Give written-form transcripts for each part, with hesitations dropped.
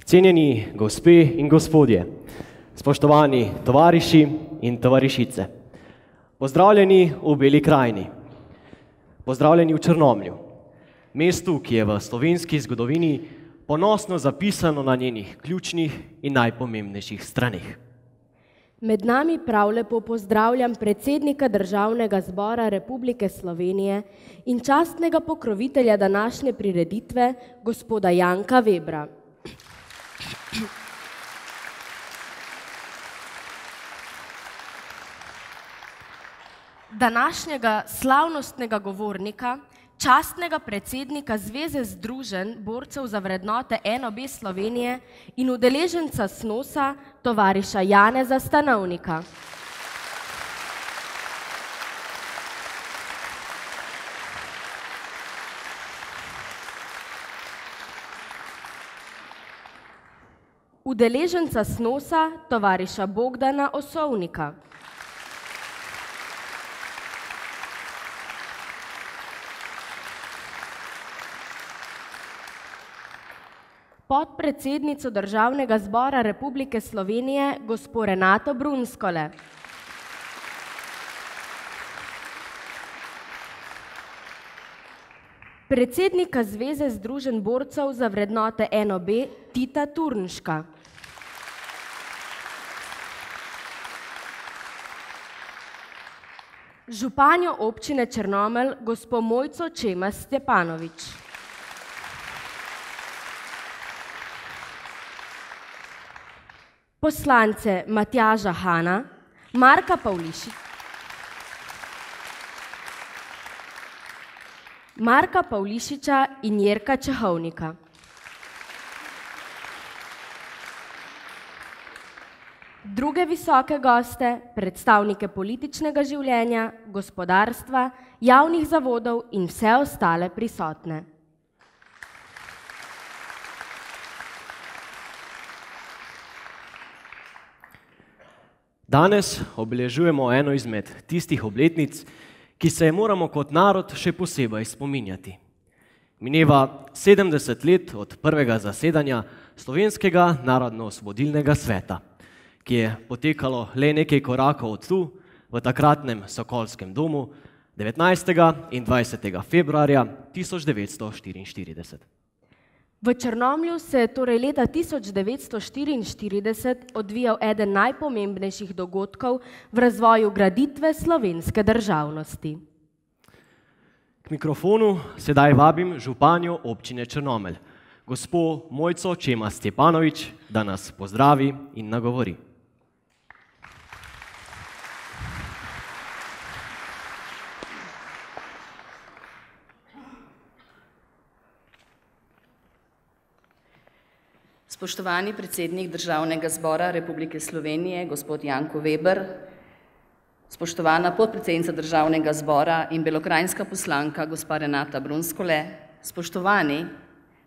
Cenjeni gospe in gospodje, spoštovani tovariši in tovarišice, pozdravljeni v Beli krajini, pozdravljeni v Črnomlju, mestu, ki je v slovenski zgodovini ponosno zapisano na njenih ključnih in najpomembnejših straneh. Med nami prav lepo pozdravljam predsednika Državnega zbora Republike Slovenije in častnega pokrovitelja današnje prireditve, gospoda Janka Vebra. Današnjega slavnostnega govornika, častnega predsednika Zveze združenj borcev za vrednote NOB Slovenije in udeleženca SNOS-a, tovariša Janeza Stanovnika. Udeleženca SNOS-a, tovariša Bogdana Osovnika. Podpredsednico Državnega zbora Republike Slovenije, gospo Renato Brunskole. Predsednika Zveze združenj borcev za vrednote NOB, Tita Turnška. Županjo občine Črnomelj, gospo Mojco Čemas Stjepanovič. Poslance Matjaža Hana, Marka Pavlišiča in Jerka Čehovnika. Druge visoke goste, predstavnike političnega življenja, gospodarstva, javnih zavodov in vse ostale prisotne. Danes obeležujemo eno izmed tistih obletnic, ki se je moramo kot narod še posebej spominjati. Mineva 70 let od prvega zasedanja Slovenskega narodno-osvobodilnega sveta, ki je potekalo le nekaj korakov od tu, v takratnem Sokolskem domu, 19. in 20. februarja 1944. V Črnomlju se je torej leta 1944 odvijal eden najpomembnejših dogodkov v razvoju graditve slovenske državnosti. K mikrofonu sedaj vabim županjo občine Črnomelj, gospo Mojco Čemas Stjepanovič, da nas pozdravi in nagovori. Spoštovani predsednik Državnega zbora Republike Slovenije, gospod Janko Veber, spoštovana podpredsednica Državnega zbora in belokranjska poslanka, gospa Renata Brunskole, spoštovani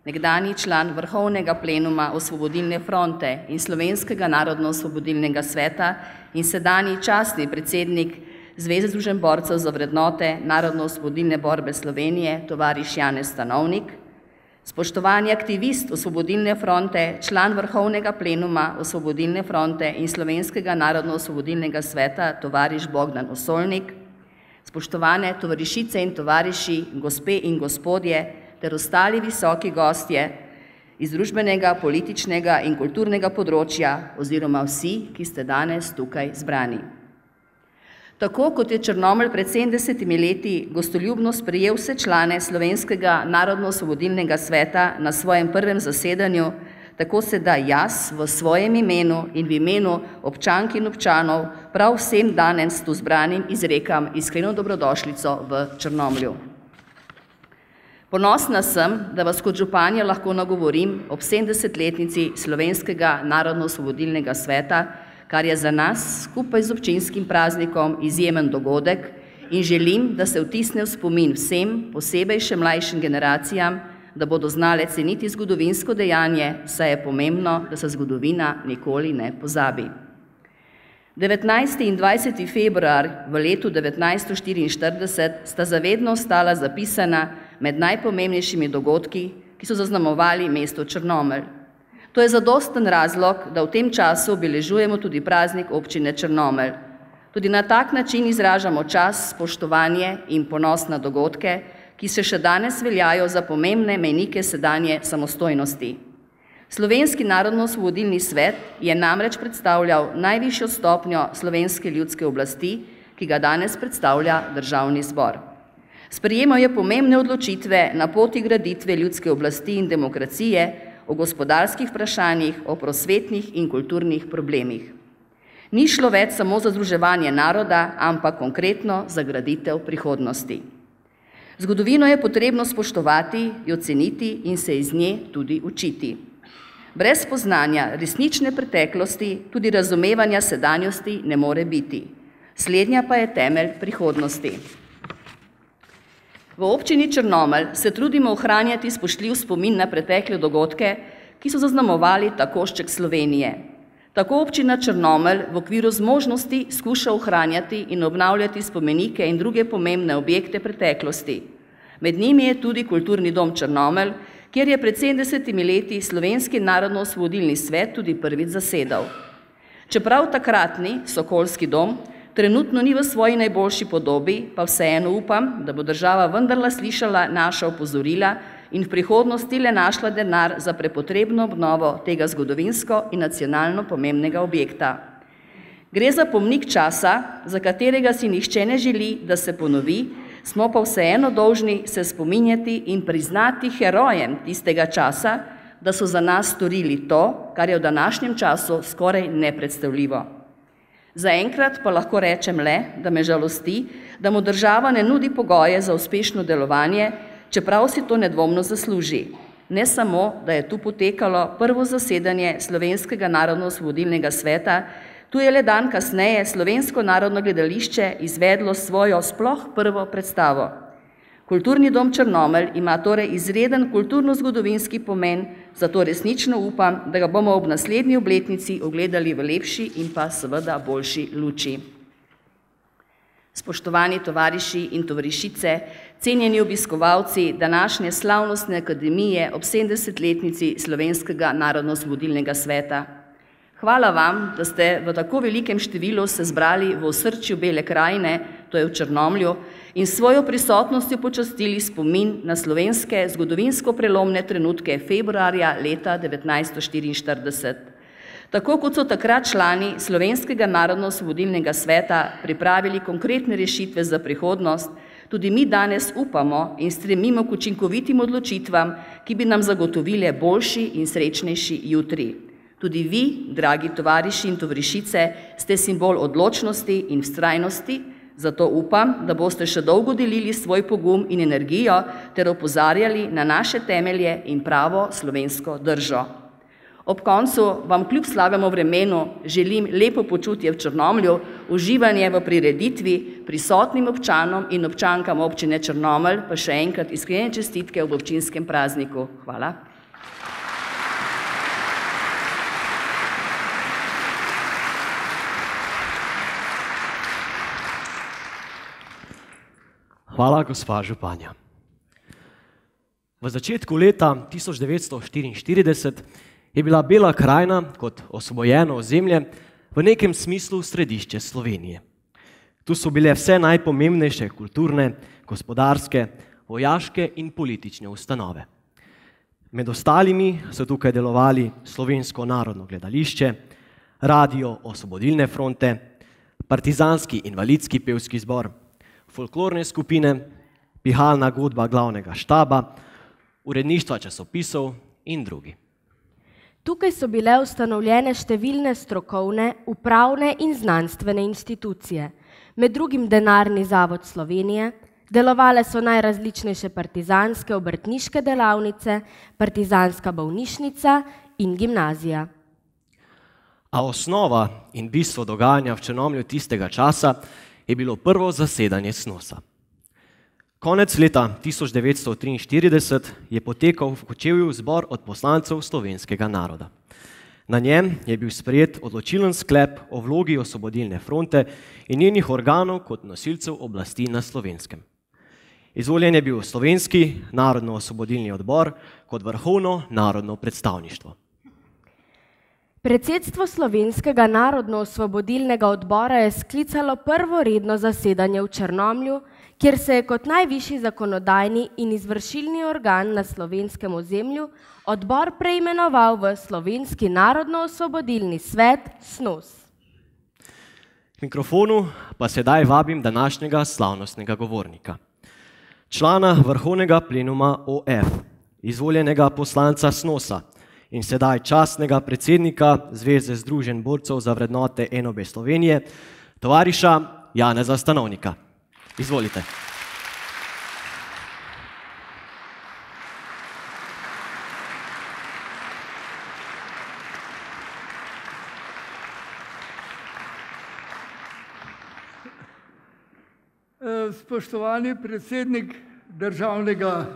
nekdanji član Vrhovnega plenuma Osvobodilne fronte in Slovenskega narodno-osvobodilnega sveta in sedanji častni predsednik Zveze združenj borcev za vrednote Narodno-osvobodilne borbe Slovenije, tovariš Janez Stanovnik, spoštovani aktivist Osvobodilne fronte, član Vrhovnega plenuma Osvobodilne fronte in Slovenskega narodno-osvobodilnega sveta, tovariš Bogdan Osolnik, spoštovane tovarišice in tovariši, gospe in gospodje, ter ostali visoki gostje iz družbenega, političnega in kulturnega področja oziroma vsi, ki ste danes tukaj zbrani. Tako kot je Črnomelj pred 70 leti gostoljubno sprejel vse člane Slovenskega narodno-osvobodilnega sveta na svojem prvem zasedanju, tako sedaj jaz v svojem imenu in v imenu občank in občanov prav vsem danes tu zbranim izrekam iskreno dobrodošlico v Črnomlju. Ponosna sem, da vas kot županja lahko nagovorim ob 70-letnici Slovenskega narodno-osvobodilnega sveta, kar je za nas skupaj z občinskim praznikom izjemen dogodek in želim, da se vtisne v spomin vsem, posebej še mlajšim generacijam, da bodo znale ceniti zgodovinsko dejanje, saj je pomembno, da se zgodovina nikoli ne pozabi. 19. in 20. februar v letu 1944 sta zavedno ostala zapisana med najpomembnejšimi dogodki, ki so zaznamovali mesto Črnomelj. To je zadosten razlog, da v tem času obeležujemo tudi praznik občine Črnomelj. Tudi na tak način izražamo čast, spoštovanje in ponos na dogodke, ki se še danes veljajo za pomembne mejnike sedanje samostojnosti. Slovenski narodno-osvobodilni svet je namreč predstavljal najvišjo stopnjo slovenske ljudske oblasti, ki ga danes predstavlja Državni zbor. Sprejemal je pomembne odločitve na poti graditve ljudske oblasti in demokracije, o gospodarskih vprašanjih, o prosvetnih in kulturnih problemih. Ni šlo več samo za združevanje naroda, ampak konkretno za graditev prihodnosti. Zgodovino je potrebno spoštovati, jo ceniti in se iz nje tudi učiti. Brez spoznanja resnične preteklosti tudi razumevanja sedanjosti ne more biti. Slednja pa je temelj prihodnosti. V občini Črnomelj se trudimo ohranjati spoštljiv spomin na pretekle dogodke, ki so zaznamovali ta košček Slovenije. Tako občina Črnomelj v okviru zmožnosti skuša ohranjati in obnavljati spomenike in druge pomembne objekte preteklosti. Med njimi je tudi Kulturni dom Črnomelj, kjer je pred 70 leti Slovenski narodno-osvobodilni svet tudi prvič zasedal. Čeprav takratni Sokolski dom trenutno ni v svoji najboljši podobi, pa vseeno upam, da bo država vendarle slišala naša opozorila in v prihodnosti le našla denar za prepotrebno obnovo tega zgodovinsko in nacionalno pomembnega objekta. Gre za pomnik časa, za katerega si nihče ne želi, da se ponovi, smo pa vseeno dolžni se spominjati in priznati herojem tistega časa, da so za nas storili to, kar je v današnjem času skoraj nepredstavljivo. Zaenkrat pa lahko rečem le, da me žalosti, da mu država ne nudi pogoje za uspešno delovanje, čeprav si to nedvomno zasluži. Ne samo, da je tu potekalo prvo zasedanje Slovenskega narodno-osvobodilnega sveta, tu je le dan kasneje Slovensko narodno gledališče izvedlo svojo sploh prvo predstavo. Kulturni dom Črnomelj ima torej izreden kulturno-zgodovinski pomen, zato resnično upam, da ga bomo ob naslednji obletnici ogledali v lepši in pa seveda boljši luči. Spoštovani tovariši in tovarišice, cenjeni obiskovalci današnje slavnostne akademije ob 70-letnici Slovenskega narodno-osvobodilnega sveta. Hvala vam, da ste v tako velikem številu se zbrali v osrčju Bele krajine, to je v Črnomlju, in svojo prisotnostjo počastili spomin na slovenske zgodovinsko prelomne trenutke februarja leta 1944. Tako kot so takrat člani Slovenskega narodno-osvobodilnega sveta pripravili konkretne rešitve za prihodnost, tudi mi danes upamo in stremimo k učinkovitim odločitvam, ki bi nam zagotovile boljši in srečnejši jutri. Tudi vi, dragi tovariši in tovarišice, ste simbol odločnosti in vztrajnosti, zato upam, da boste še dolgo delili svoj pogum in energijo ter opozarjali na naše temelje in pravo slovensko držo. Ob koncu vam kljub slabemu vremenu želim lepo počutje v Črnomlju, uživanje v prireditvi, prisotnim občanom in občankam občine Črnomelj, pa še enkrat iskrene čestitke ob občinskem prazniku. Hvala. Hvala, gospa županja. V začetku leta 1944 je bila Bela krajina kot osvobojeno ozemlje v nekem smislu središče Slovenije. Tu so bile vse najpomembnejše kulturne, gospodarske, vojaške in politične ustanove. Med ostalimi so tukaj delovali Slovensko narodno gledališče, Radio Osvobodilne fronte, Partizanski invalidski pevski zbor, folklorne skupine, pihalna godba glavnega štaba, uredništva časopisov in drugi. Tukaj so bile ustanovljene številne strokovne, upravne in znanstvene institucije, med drugim Denarni zavod Slovenije, delovale so najrazličnejše partizanske obrtniške delavnice, partizanska bolnišnica in gimnazija. A osnova in bistvo dogajanja v Črnomlju tistega časa je bilo prvo zasedanje SNOS-a. Konec leta 1943 je potekal v Kočevju zbor odposlancev slovenskega naroda. Na njem je bil sprejet odločilen sklep o vlogi Osvobodilne fronte in njenih organov kot nosilcev oblasti na Slovenskem. Izvoljen je bil Slovenski narodno-osvobodilni odbor kot vrhovno narodno predstavništvo. Predsedstvo Slovenskega narodno-osvobodilnega odbora je sklicalo prvo redno zasedanje v Črnomlju, kjer se je kot najvišji zakonodajni in izvršilni organ na slovenskem ozemlju odbor preimenoval v Slovenski narodno-osvobodilni svet SNOS. K mikrofonu pa sedaj vabim današnjega slavnostnega govornika. Člana vrhovnega plenuma OF, izvoljenega poslanca SNOS-a in sedaj častnega predsednika Zveze združenj borcev za vrednote NOB Slovenije, tovariša Janeza Stanovnika. Izvolite. Spoštovani predsednik Državnega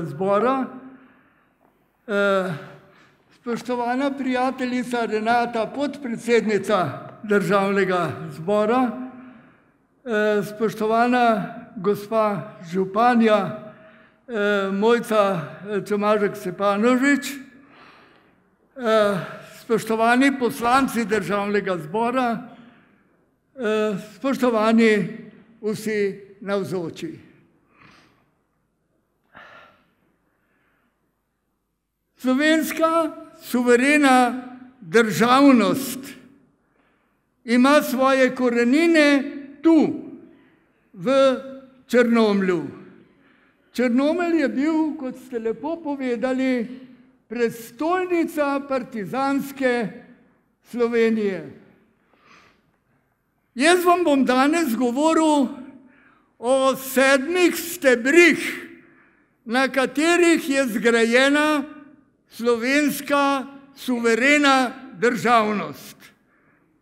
zbora, spoštovana prijateljica Renata, podpredsednica Državnega zbora, spoštovana gospa županja Mojca Čomažek-Sepanovič, spoštovani poslanci Državnega zbora, spoštovani vsi navzoči. Slovenska suverena državnost ima svoje korenine tu, v Črnomlju. Črnomelj je bil, kot ste lepo povedali, prestolnica partizanske Slovenije. Jaz vam bom danes govoril o 7 stebrih, na katerih je zgrajena slovenska suverena državnost.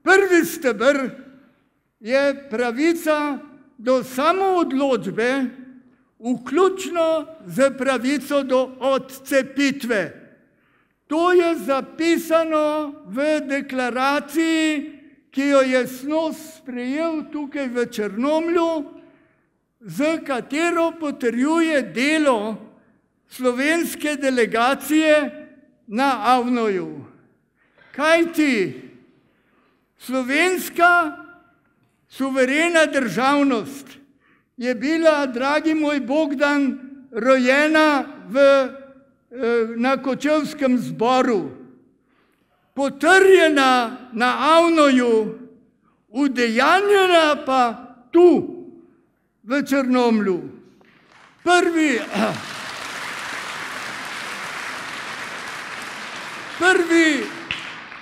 Prvi steber je pravica do samoodločbe, vključno z pravico do odcepitve. To je zapisano v deklaraciji, ki jo je SNOS sprejel tukaj v Črnomlju, z katero potrjuje delo slovenske delegacije na AVNOJ-u. Kajti slovenska suverena državnost je bila, dragi moj Bogdan, rojena na Kočevskem zboru, potrjena na AVNOJ-u, udejanjena pa tu, v Črnomlju.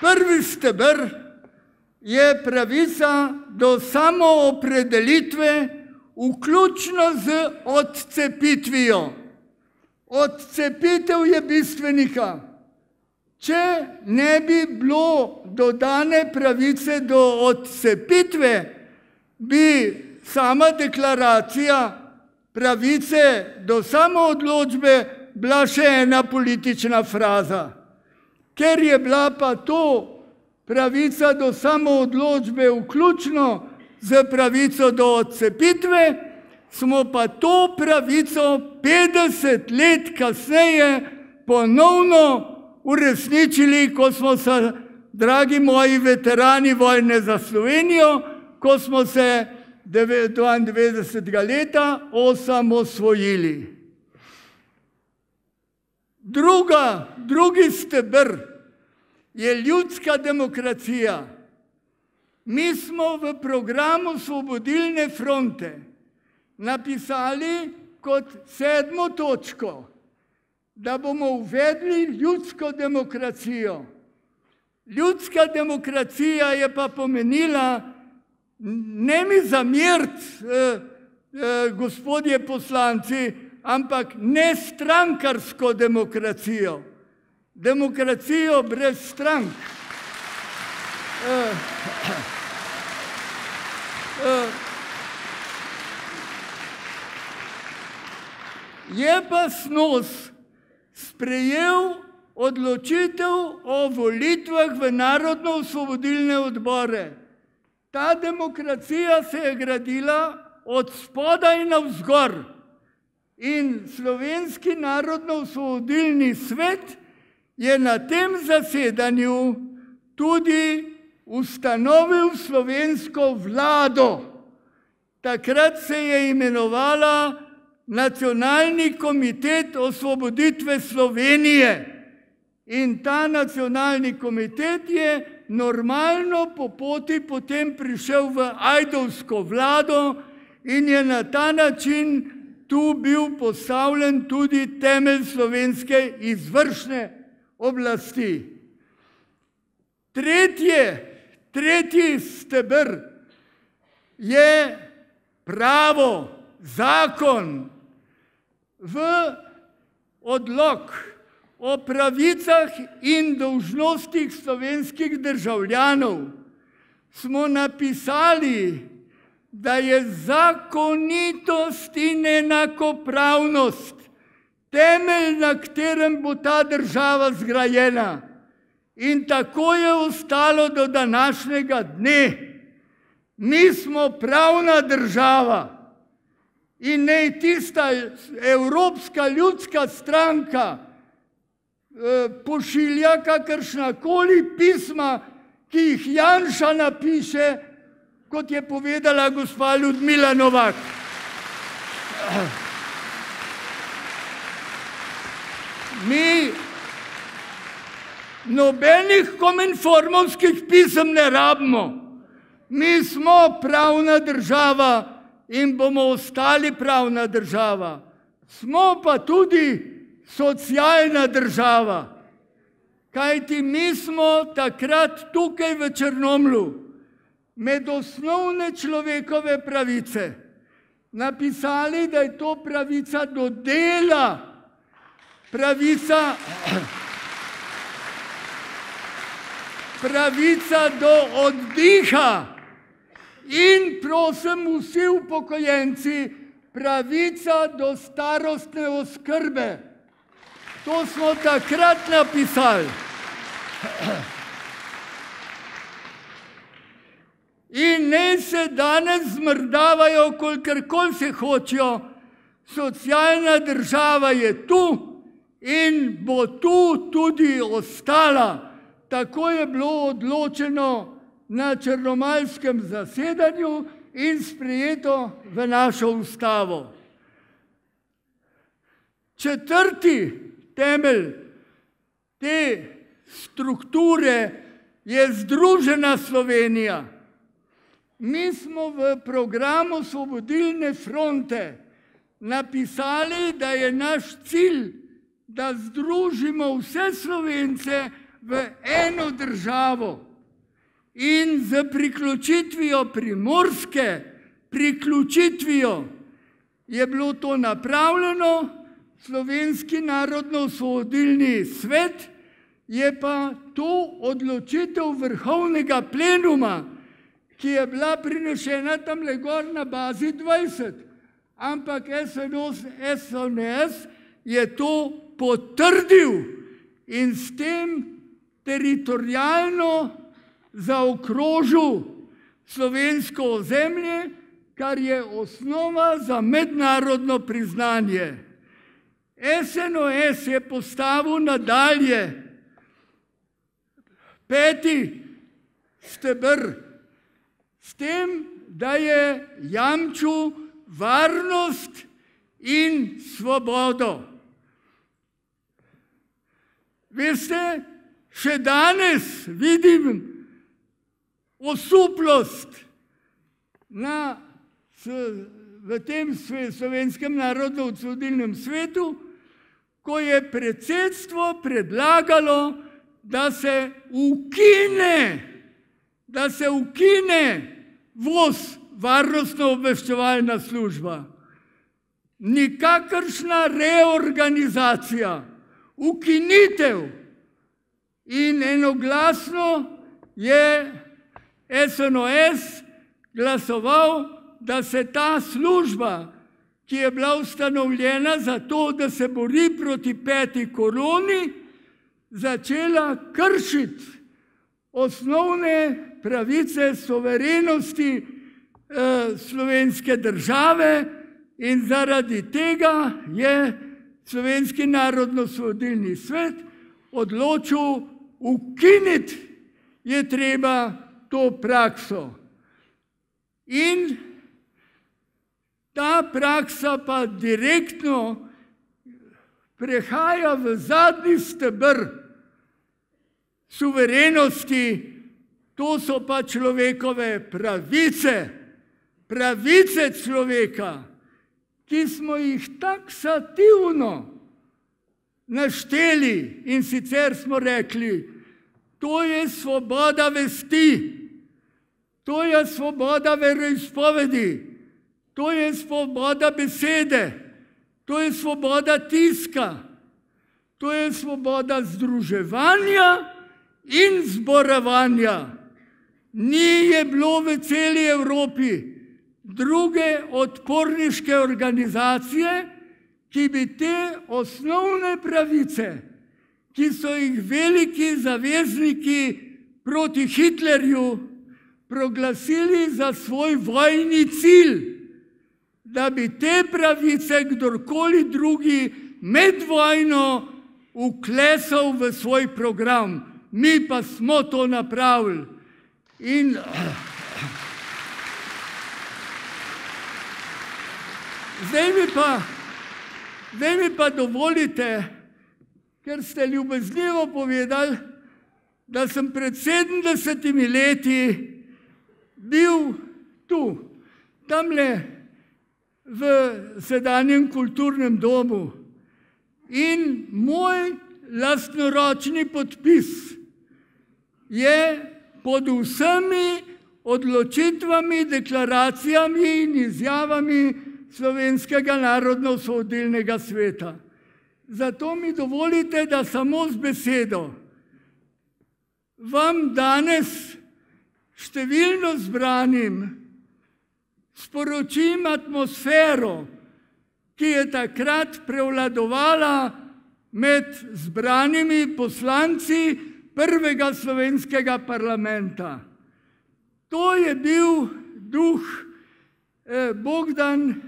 Prvi steber je pravica do samoopredelitve, vključno z odcepitvijo. Odcepitev je bistvenika. Če ne bi bilo dodane pravice do odcepitve, bi sama deklaracija pravice do samoodločbe bila še ena politična fraza. Ker je bila pa to pravica do samoodločbe vključno z pravico do odcepitve, smo pa to pravico 50 let kasneje ponovno uresničili, ko smo se, dragi moji veterani vojne za Slovenijo, ko smo se 92. leta osamosvojili. Drugi steber je ljudska demokracija. Mi smo v programu Osvobodilne fronte napisali kot 7. točko, da bomo uvedli ljudsko demokracijo. Ljudska demokracija je pa pomenila, ne mi zameriti, gospodje poslanci, ampak ne strankarsko demokracijo. Demokracijo brez strank. Je pa SNOS sprejel odločitev o volitvah v narodno-osvobodilne odbore. Ta demokracija se je gradila od spodaj navzgor in Slovenski narodno-osvobodilni svet je na tem zasedanju tudi ustanovil slovensko vlado. Takrat se je imenovala Nacionalni komitet osvoboditve Slovenije. In ta nacionalni komitet je normalno po poti potem prišel v ajdovsko vlado in je na ta način tu bil postavljen tudi temelj slovenske izvršne oblasti. Tretji steber je pravo, zakon. V odlok o pravicah in dolžnostih slovenskih državljanov smo napisali, da je zakonitost in enakopravnost temelj, na katerem bo ta država zgrajena. In tako je ostalo do današnjega dne. Mi smo pravna država in ne tista Evropska ljudska stranka pošilja kakršnakoli pisma, ki jih Janša napiše, kot je povedala gospa Ljudmila Novak. Mi nobenih kominformovskih pisem ne rabimo. Mi smo pravna država in bomo ostali pravna država. Smo pa tudi socialna država. Kajti mi smo takrat tukaj v Črnomlju med osnovne človekove pravice napisali, da je to pravica do dela, pravica do oddiha in, prosim, vsi upokojenci, pravica do starostne oskrbe. To smo takrat napisali. In ne se danes zmrdavajo, kolikorkoli se hočejo. Socialna država je tu in bo tu tudi ostala. Tako je bilo odločeno na črnomaljskem zasedanju in sprejeto v našo ustavo. Četrti temelj te strukture je Združena Slovenija. Mi smo v programu Osvobodilne fronte napisali, da je naš cilj, da združimo vse Slovence v eno državo in z priključitvijo Primorske, je bilo to napravljeno. Slovenski narodno-osvobodilni svet je pa to odločitev vrhovnega plenuma, ki je bila prinešena tamle gor na bazi 20, ampak SNS je to potrdil in s tem teritorijalno zaokrožil slovensko ozemlje, kar je osnova za mednarodno priznanje. SNS je postavil nadalje peti steber s tem, da je jamčil varnost in svobodo. Veste, še danes vidim osuplost v tem slovenskem narodno-osvobodilnem svetu, ko je predsedstvo predlagalo, da se ukine VOS, varnostno-obveščevalna služba. Nikakršna reorganizacija, ukinitev. In enoglasno je SNS glasoval, da se ta služba, ki je bila ustanovljena za to, da se bori proti peti koroni, začela kršiti osnovne pravice suverenosti slovenske države in zaradi tega je Slovenski narodno-osvobodilni svet odločil ukiniti je treba to prakso. In ta praksa pa direktno prehaja v zadnji steber suverenosti, to so pa človekove pravice, pravice človeka, ki smo jih taksativno našteli in sicer smo rekli, to je svoboda vesti, to je svoboda veroizpovedi, to je svoboda besede, to je svoboda tiska, to je svoboda združevanja in zborovanja. Ni je bilo v celi Evropi druge odporniške organizacije, ki bi te osnovne pravice, ki so jih veliki zavezniki proti Hitlerju proglasili za svoj vojni cilj, da bi te pravice kdorkoli drugi med vojno vklesal v svoj program. Mi pa smo to napravili. In zdaj mi pa dovolite, ker ste ljubeznivo povedali, da sem pred 70 leti bil tu, tamle v sedanjem kulturnem domu in moj lastnoročni podpis je pod vsemi odločitvami, deklaracijami in izjavami Slovenskega narodno-osvobodilnega sveta. Zato mi dovolite, da samo z besedo vam danes številno zbranim sporočim atmosfero, ki je takrat prevladovala med zbranimi poslanci prvega slovenskega parlamenta. To je bil duh Bogdan,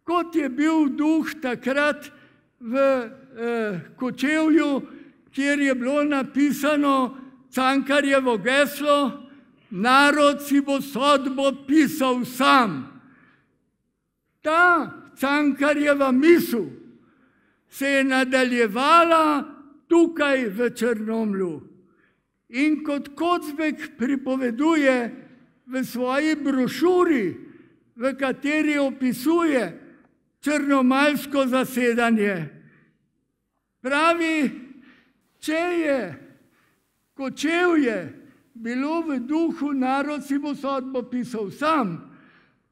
kot je bil duh takrat v Kočevju, kjer je bilo napisano Cankarjevo geslo, narod si bo sodbo pisal sam. Ta Cankarjeva misel se je nadaljevala tukaj v Črnomlju. In kot Kocbek pripoveduje v svoji brošuri, v kateri opisuje črnomaljsko zasedanje, pravi, če je Kočevje bilo v duhu narod si bo sodbo pisal sam,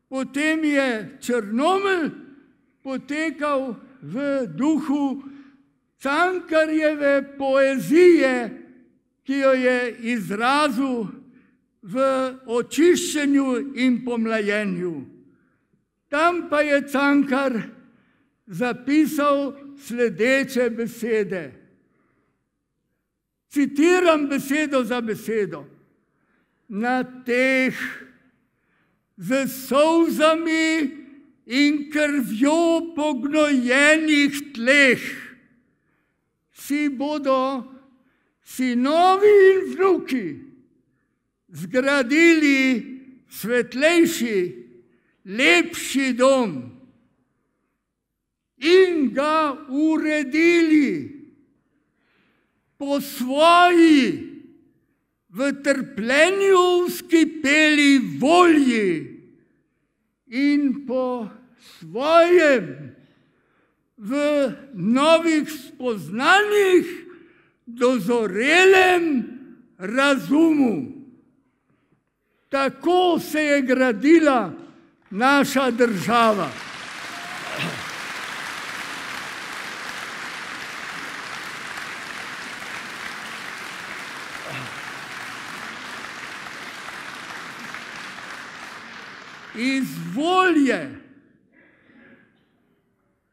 potem je Črnomelj potekal v duhu Cankarjeve poezije, ki jo je izrazil v očiščenju in pomlajenju. Tam pa je Cankar zapisal sledeče besede. Citiram besedo za besedo. Na teh z solzami in krvjo pognojenih tleh si bodo sinovi in vnuki zgradili svetlejši, lepši dom in ga uredili po svoji v trpljenju vzkipeli volji in po svojem v novih spoznanjih dozorelem razumu. Tako se je gradila naša država. Iz volje,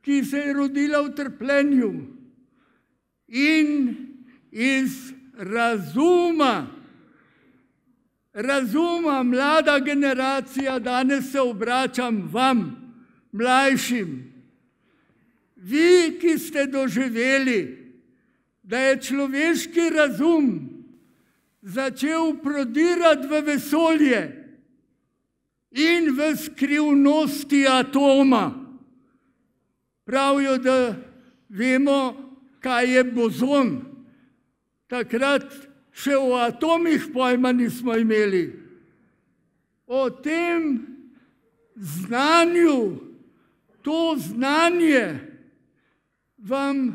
ki se je rodila v trpljenju, in iz razuma, mlada generacija, danes se obračam vam, mlajšim. Vi, ki ste doživeli, da je človeški razum začel prodirati v vesolje in v skrivnosti atoma. Pravijo, da vemo, kaj je bozon. Takrat še o atomih pojma nismo imeli. O tem znanju, to znanje vam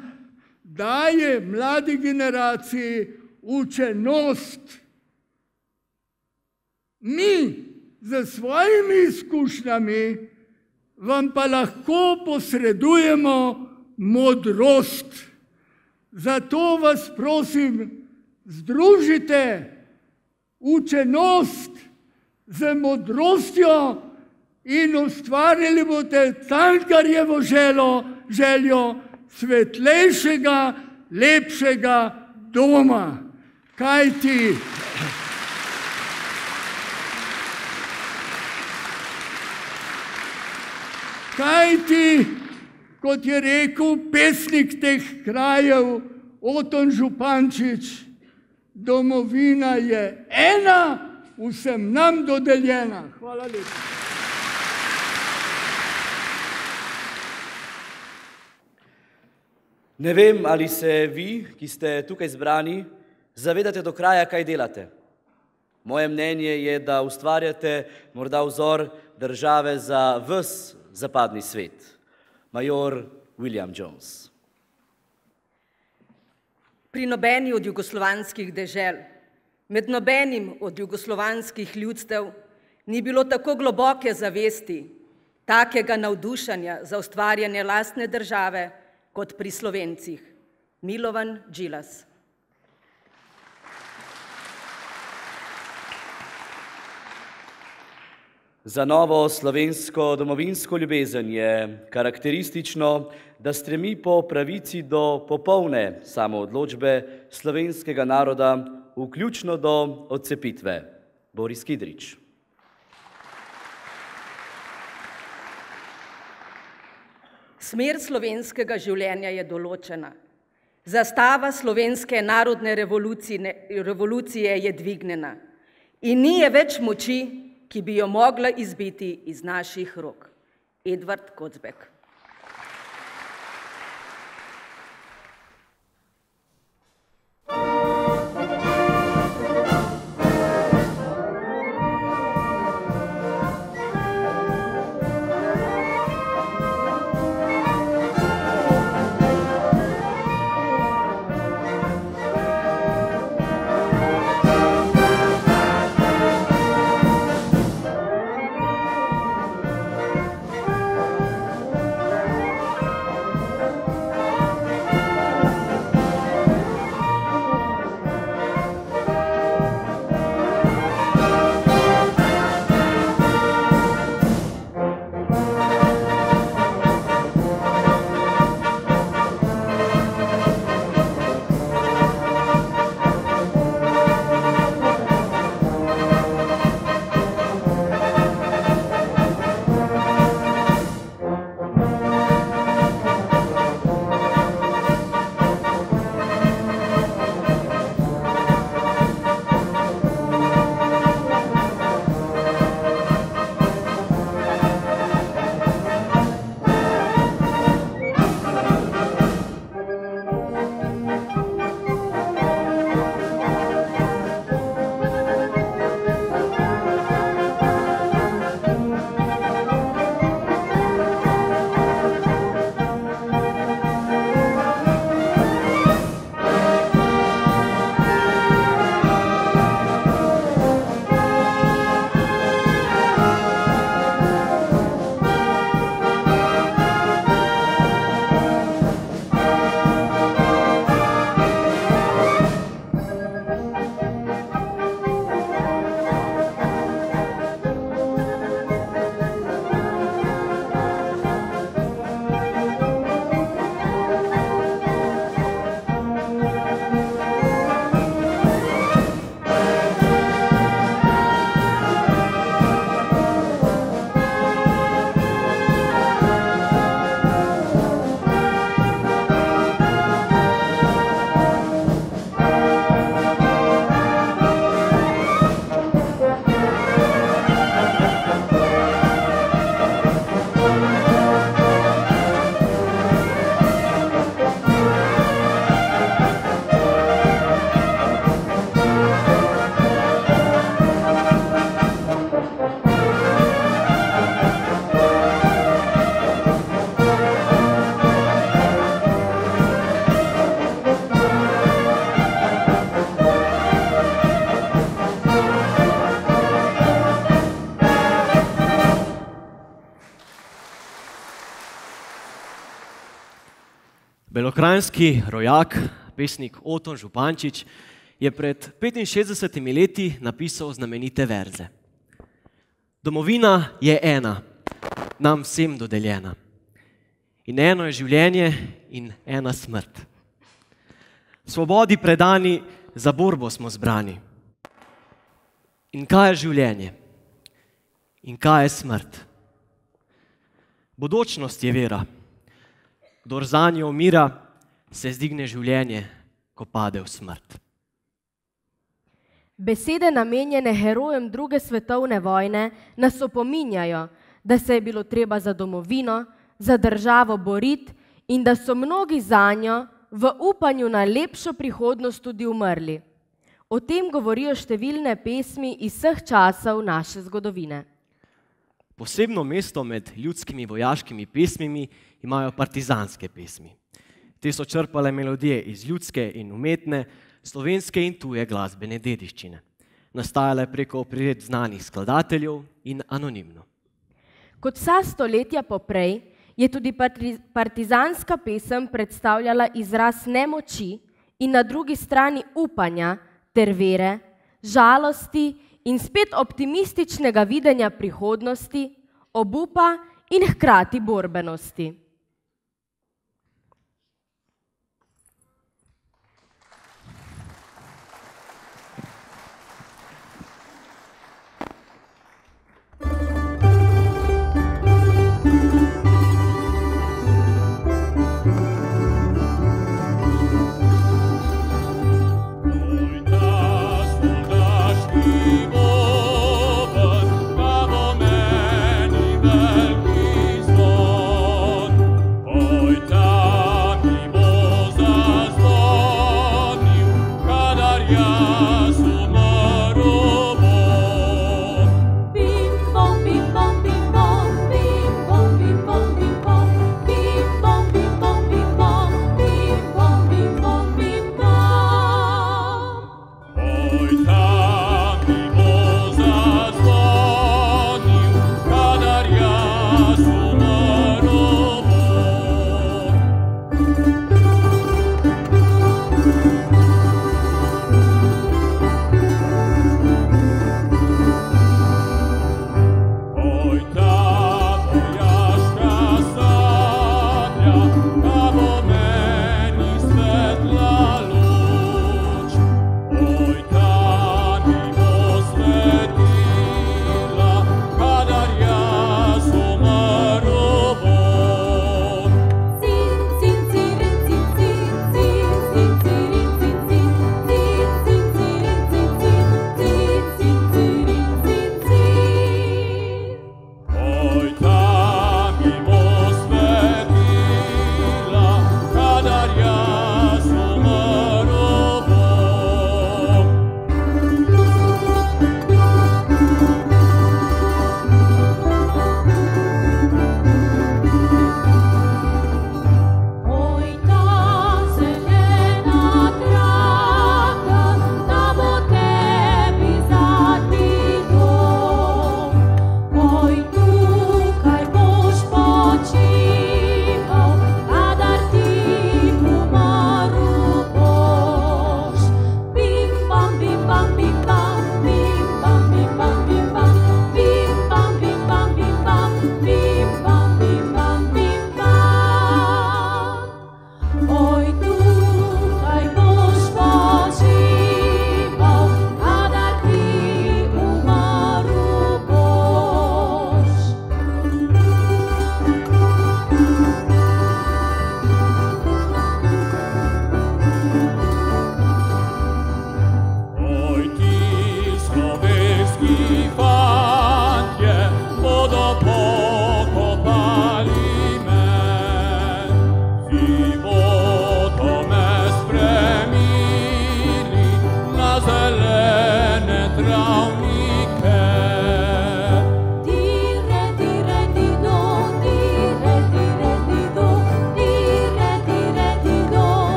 daje mladi generaciji učenost. Mi z svojimi izkušnjami vam pa lahko posredujemo modrost. Zato vas prosim, združite učenost z modrostjo in ustvarili boste Cankarjevo željo svetlejšega, lepšega doma. Kajti, kot je rekel pesnik teh krajev Oton Župančič, domovina je ena, vsem nam dodeljena. Hvala lepa. Ne vem, ali se vi, ki ste tukaj zbrani, zavedate do kraja, kaj delate. Moje mnenje je, da ustvarjate morda vzor države za ves zapadni svet. Major William Jones. Pri nobeni od jugoslovanskih dežel, med nobenim od jugoslovanskih ljudstev ni bilo tako globoke zavesti, takega navdušanja za ustvarjanje lastne države, kot pri Slovencih. Milovan Džilas. Za novo slovensko domovinsko ljubezen je karakteristično, da stremi po pravici do popolne samoodločbe slovenskega naroda, vključno do odcepitve. Boris Kidrič. Smer slovenskega življenja je določena. Zastava slovenske narodne revolucije je dvignjena in ni je več moči, ki bi jo mogla izbiti iz naših rok. Edvard Kocbek. Belokranjski rojak, pesnik Oton Župančič, je pred 65 leti napisal znamenite verze. Domovina je ena, nam vsem dodeljena. In eno je življenje in ena smrt. V svobodi predani, za borbo smo zbrani. In kaj je življenje? In kaj je smrt? Bodočnost je vera. Kdor zanjo umira, se zdigne življenje, ko pade v smrt. Besede namenjene herojem druge svetovne vojne nas opominjajo, da se je bilo treba za domovino, za državo boriti in da so mnogi zanjo v upanju na lepšo prihodnost tudi umrli. O tem govorijo številne pesmi iz vseh časov naše zgodovine. Posebno mesto med ljudskimi vojaškimi pesmimi imajo partizanske pesmi. Te so črpale melodije iz ljudske in umetne, slovenske in tuje glasbene dediščine. Nastajale preko priredb znanih skladateljev in anonimno. Kot vsa stoletja poprej je tudi partizanska pesem predstavljala izraz nemoči in na drugi strani upanja ter vere, žalosti in spet optimističnega videnja prihodnosti, obupa in hkrati borbenosti.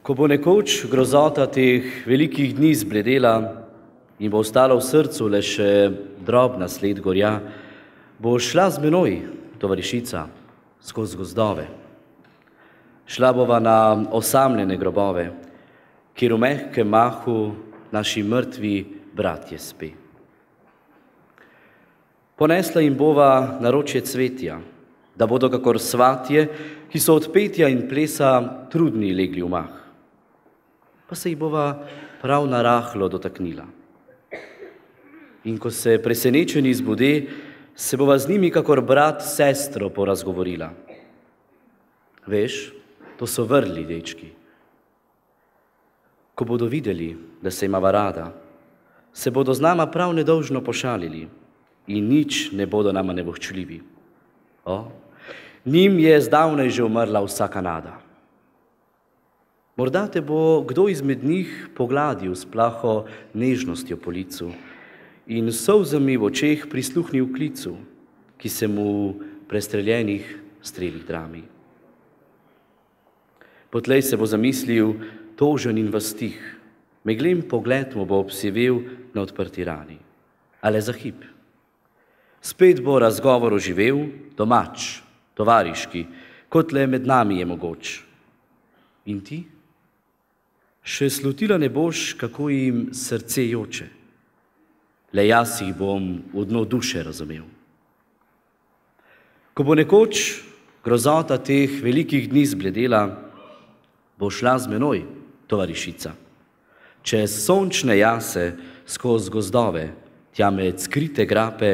Ko bo nekoč grozota teh velikih dni zbledela in bo ostalo v srcu le še drobna sled gorja, bo šla z menoj, tovarišica, skozi gozdove. Šla bova na osamljene grobove, kjer v mehkem mahu naši mrtvi bratje spi. Ponesla jim bova naročje cvetja, da bodo kakor svatje, ki so od petja in plesa trudni legli v mah. Pa se jih bova prav narahlo dotaknila. In ko se presenečeni zbude, se bova z njimi kakor brat sestro porazgovorila. Veš, to so vrli dečki. Ko bodo videli, da se imava rada, se bodo z nama prav nedolžno pošalili in nič ne bodo nama nevohčljivi. O, njim je zdavnaj že umrla vsaka nada. Morda te bo kdo izmed njih pogladil s plaho nežnostjo po licu in solzami v očeh prisluhnil klicu, ki se mu prestreljenih strelih drami. Potlej se bo zamislil tožen in vastih, meglen pogled mu bo obsivel na odprti rani. Ale za hip. Spet bo razgovor oživel, domač, tovariški, kot le med nami je mogoč. In ti? Še slutila ne boš, kako jim srce joče. Le jaz jih bom v dno duše razumel. Ko bo nekoč grozota teh velikih dni zbledela, bo šla z menoj, tovarišica, čez sončne jase, skozi gozdove, tja med skrite grape,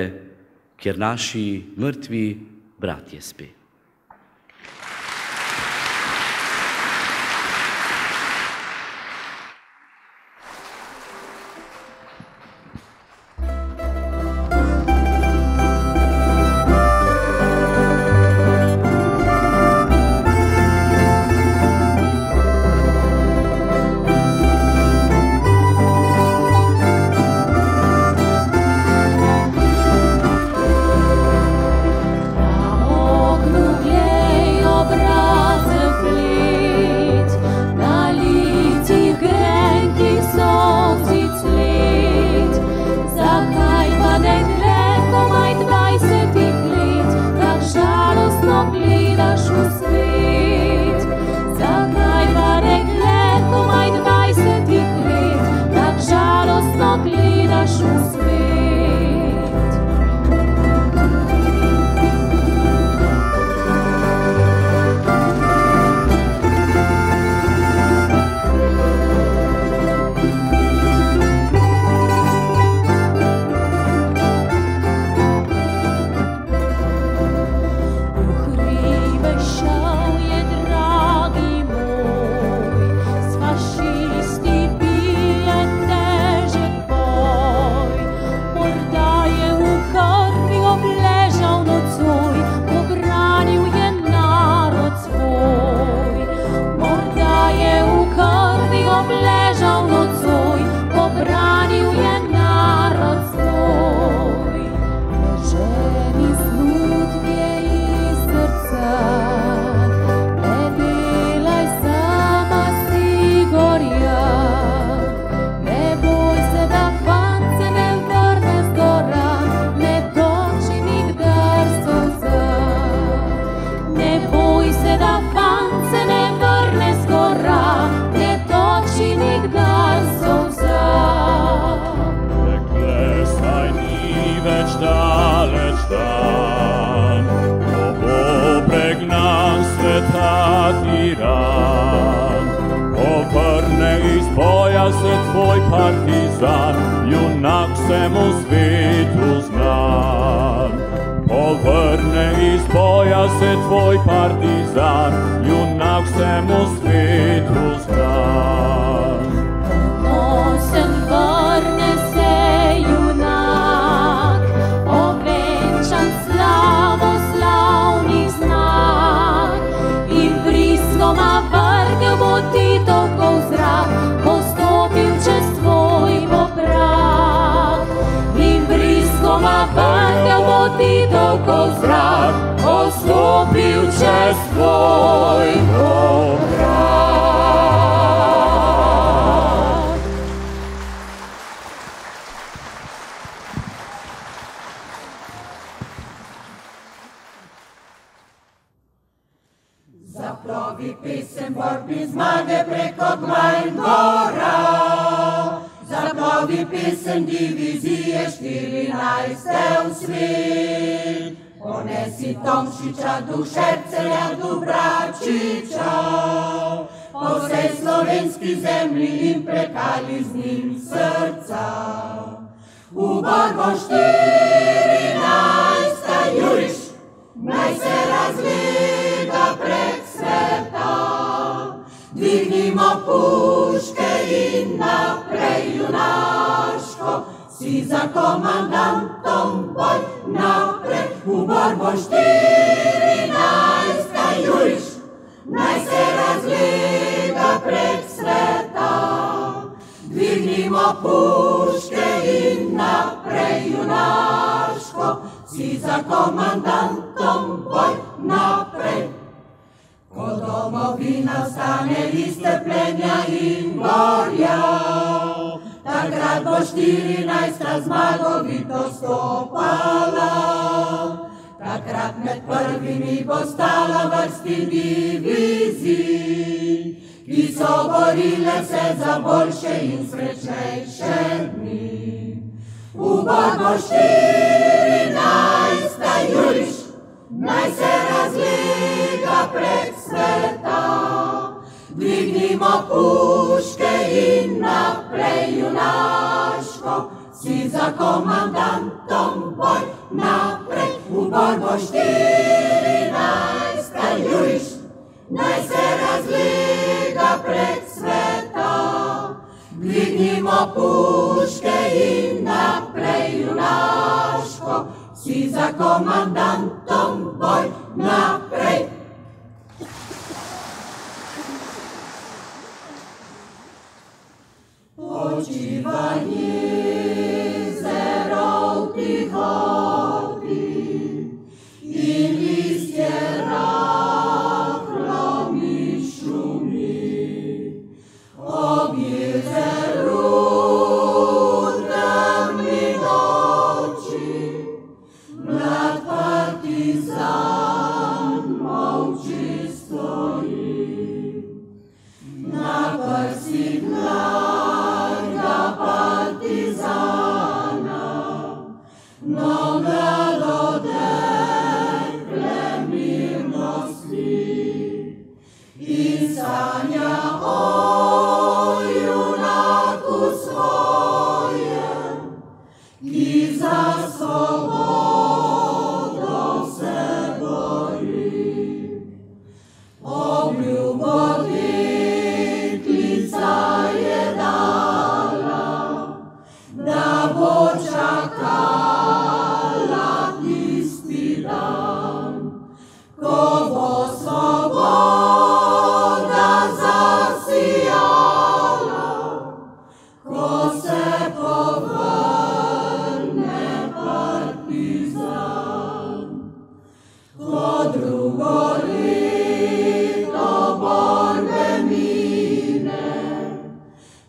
kjer naši mrtvi bratje spi. Na se tvoj partizan, junak vsemu svetu znan. Povrne iz boja se tvoj partizan, junak vsemu svetu znan. Ponosen vrne se junak, ovenčan slavoslavni znak, in vriskoma vrnil bo Titov zrak, postopil čez tvoj poprah. In vriskoma vrnil bo Titov zrak, postopil čez tvoj poprah. Zaprovi pesem borbi zmage preko tla in gora. Zaprovi pesem divizije 14. v svet. Ponesi Tomšiča, Dušercelja, Dubračiča, po vsej slovenski zemlji in prekali z njim srca. V borbo 14. juriš, naj se razgleda prek sveta. Dvignimo puške in naprej junaško, si za komandantom boj naprej. V borbo 14. juriš, naj se razgleda prek sveta. Dvignimo puške in naprej junaško, si za komandantom boj naprej. Ko domovina vstane iz trpljenja in gorja, takrat bo 14. zmagovito stopala. Takrat med prvimi bo stala vrsti divizij, ki so borile se za boljše in srečnejše dni. V borbo 14. juriš, naj se razgleda prek sveta. Dvignimo puške in naprej junaško, si za komandantom boj naprej. V borbo 14. juriš, naj se razgleda prek sveta. Dvignimo puške in naprej junaško, si za komandantom boj naprej. Počivaj jezero v tihoti in listje rahlo mi šumi. Ob jezeru temni noči mlad partizan molči stoji. Na prsih mladega partizana noga do dekle mirno spi in sanja o junaku svojem, ki za svobodo se bori. ko bo svoboda zasijala, ko se povrne partizan, ko drugo leto borbe mine,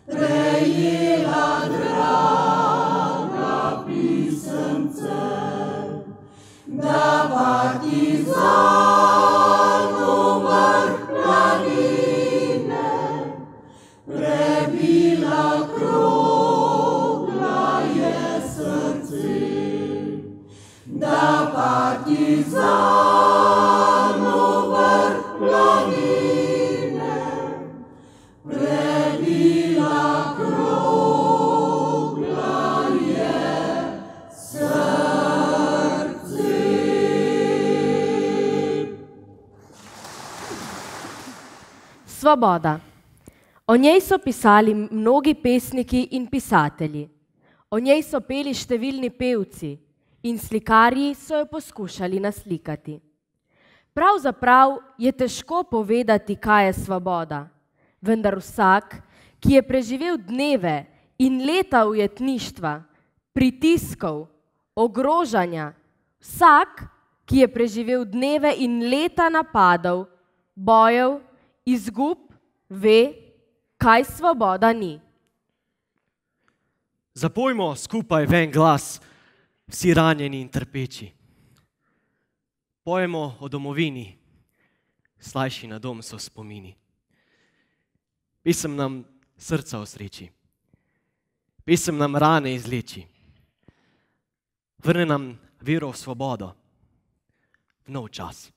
prejela draga pisemce, da partizanu vrh planine prebila krogla je srce, da partizanu vrh planine prebila krogla je srce. Svoboda. O njej so pisali mnogi pesniki in pisatelji. O njej so peli številni pevci in slikarji so jo poskušali naslikati. Pravzaprav je težko povedati, kaj je svoboda, vendar vsak, ki je preživel dneve in leta ujetništva, pritiskov, ogrožanja, vsak, ki je preživel dneve in leta napadov, bojev, izgub, ve, kaj svoboda ni. Zapojmo skupaj v en glas, vsi ranjeni in trpeči. Pojemo o domovini, slajši na dom so spomini. Pesem nam srca osreči, pesem nam rane izleči, vrne nam vero v svobodo, v nov čas.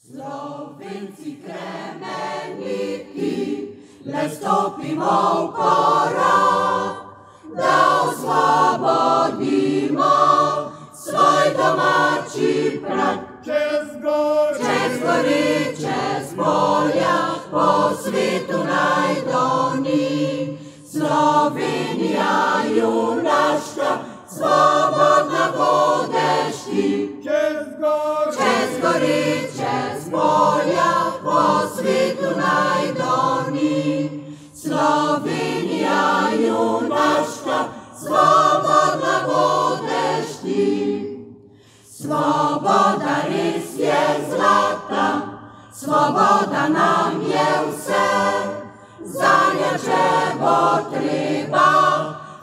Slovenci kremeniti, le stopimo v korak, da osvobodimo svoj domači prag. Čez gori, čez polja, po svetu najdoni, Slovenija junaška, svobodna bodeš ti. Čez gori, čez polja, po svetu najdoni, Slovenija junaška, svobodna bodeš ti. Svoboda res je zlata, svoboda nam je vse, zanjo če bo treba,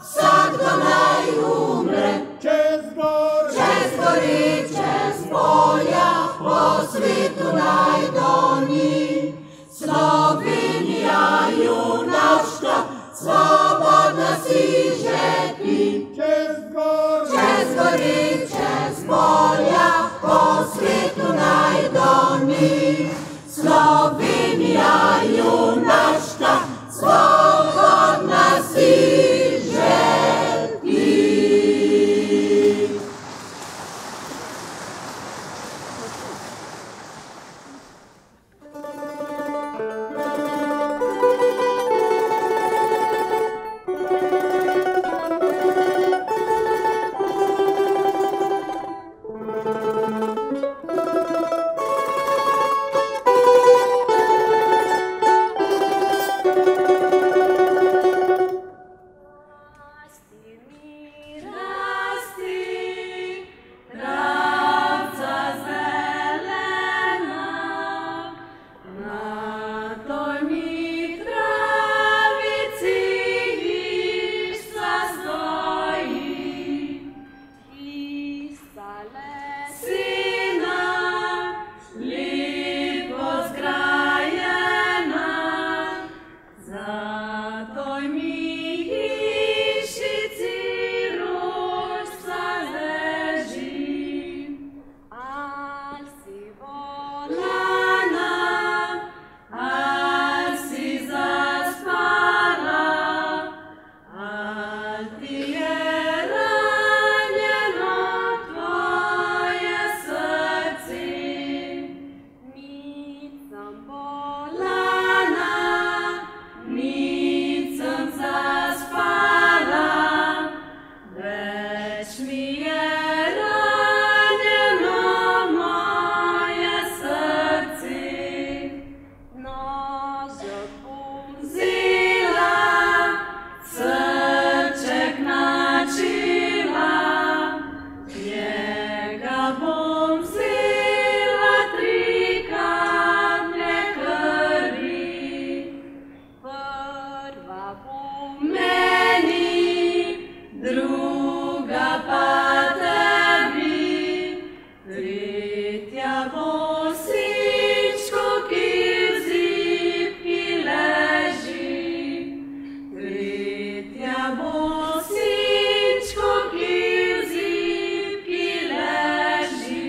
vsakdo naj umre. Čez gori, čez polja, po svetu najdoni, Slovenija junaška, svobodna si že ti. Čez gori, čez polja, po svetu najdoni, Slovenija junaška, svobodna si druga pa tebi, tretja bosičko, ki v zibki leži, tretja bosičko, ki v zibki leži.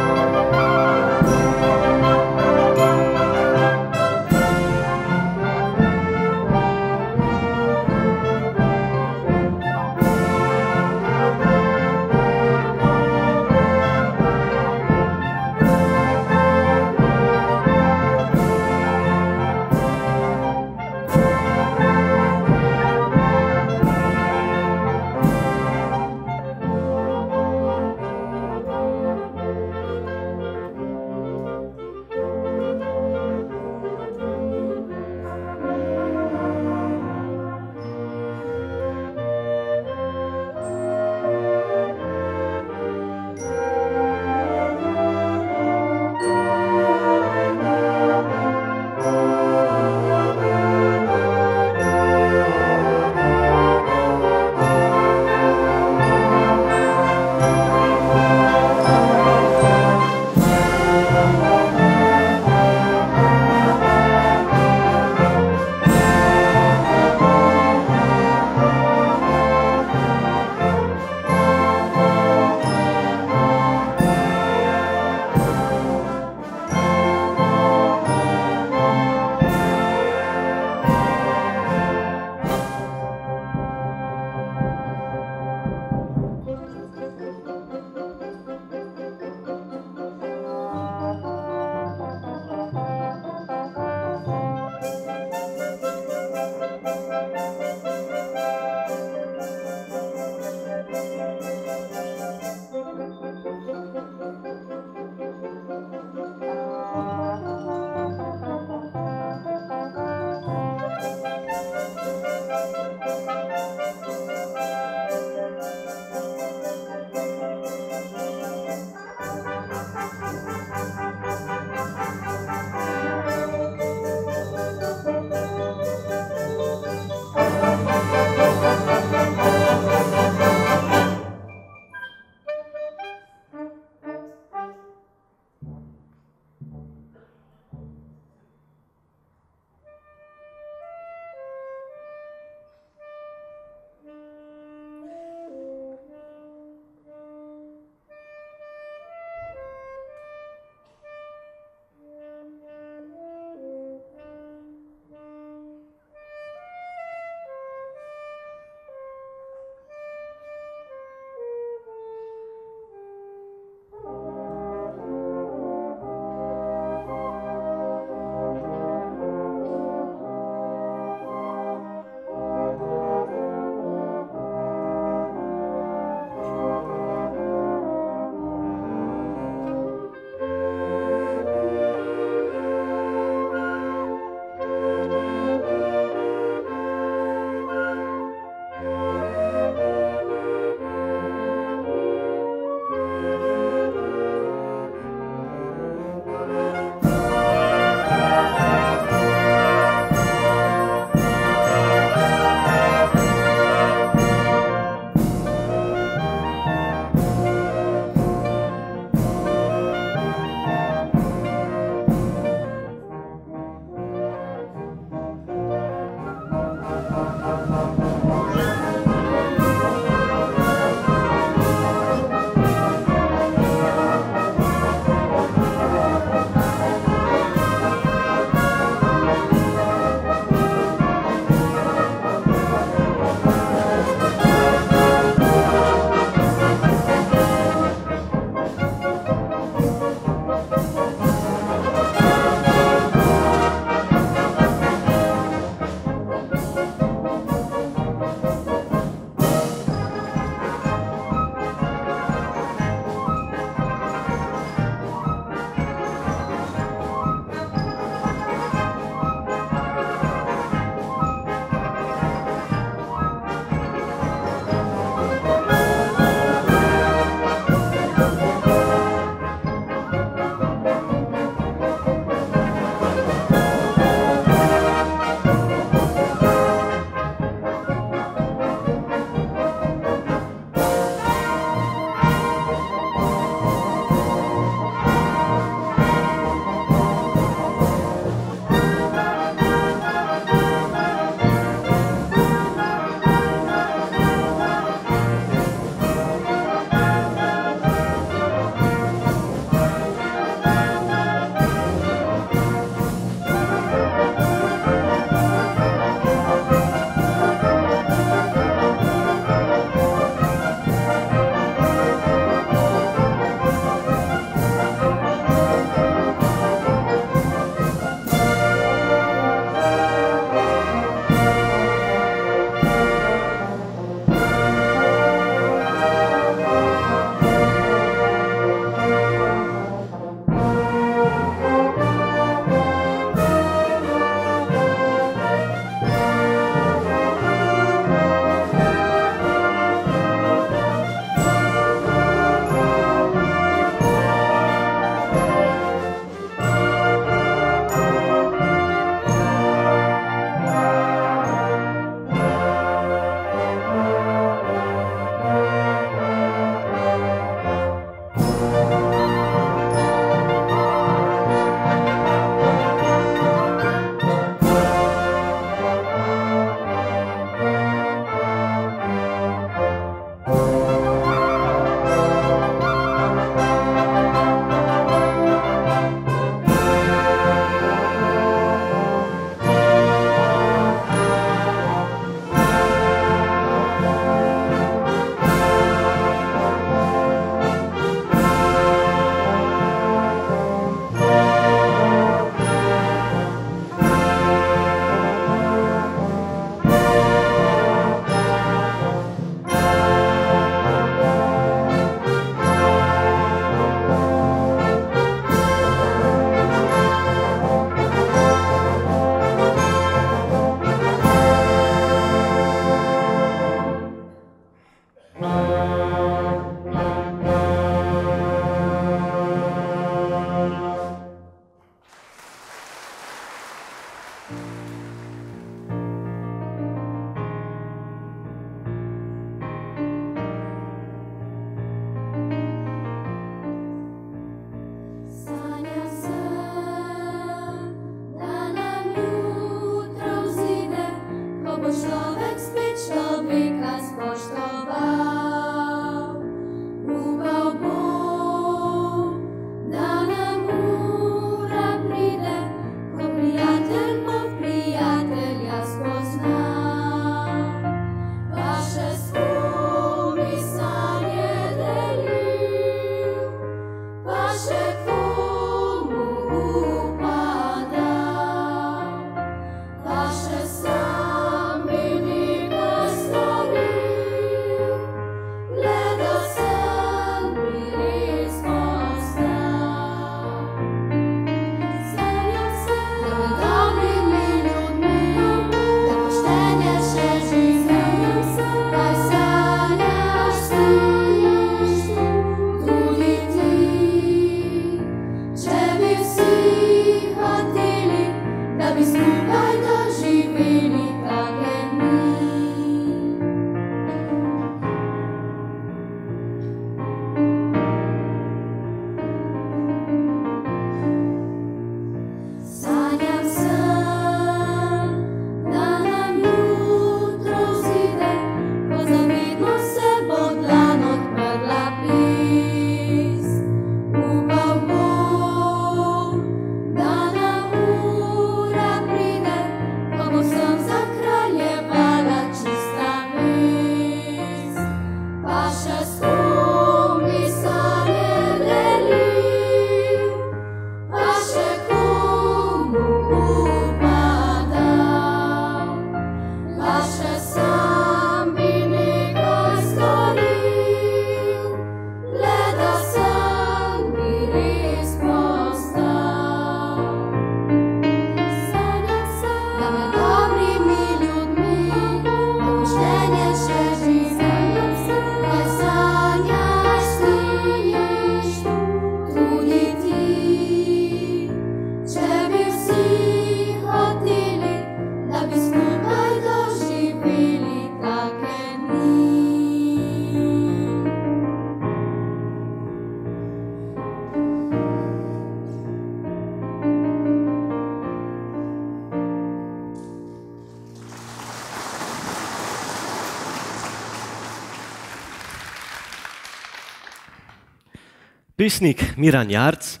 Pesnik Miran Jarc,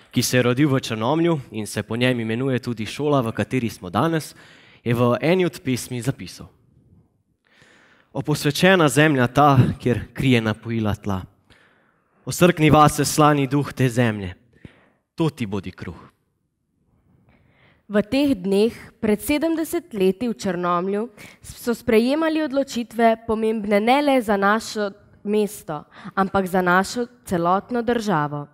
ki se je rodil v Črnomlju in se po njem imenuje tudi šola, v kateri smo danes, je v eni od pesmi zapisal: Oposvečena zemlja ta, kjer krije napojila tla. Osrkni vase slani duh te zemlje, to ti bodi kruh. V teh dneh, pred 70 leti v Črnomlju, so sprejemali odločitve pomembne ne le za našo mesto, ampak za našo celotno državo.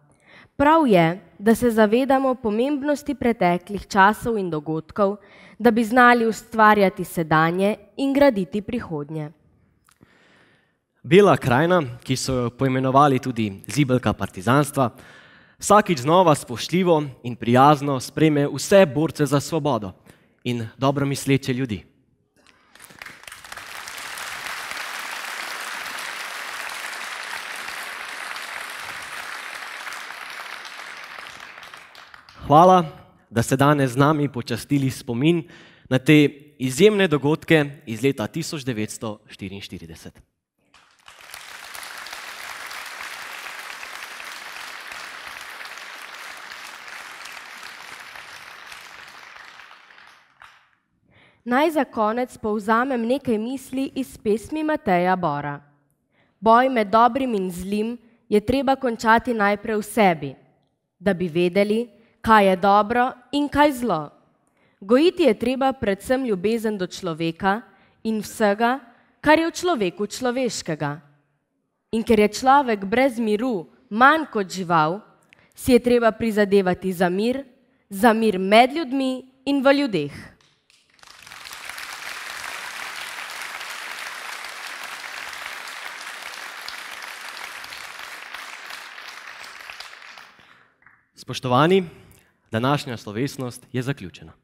Prav je, da se zavedamo pomembnosti preteklih časov in dogodkov, da bi znali ustvarjati sedanje in graditi prihodnje. Bela krajina, ki so jo poimenovali tudi zibelka partizanstva, vsakič znova spoštljivo in prijazno sprejme vse borce za svobodo in dobro misleče ljudi. Hvala, da ste danes z nami počastili spomin na te izjemne dogodke iz leta 1944. Naj za konec povzamem nekaj misli iz pesmi Mateja Bora. Boj med dobrim in zlim je treba končati najprej v sebi, da bi vedeli, kaj je dobro in kaj zlo. Gojiti je treba predvsem ljubezen do človeka in vsega, kar je v človeku človeškega. In ker je človek brez miru manj kot žival, si je treba prizadevati za mir med ljudmi in v ljudeh. Spoštovani, današnja slovesnost je zaključena.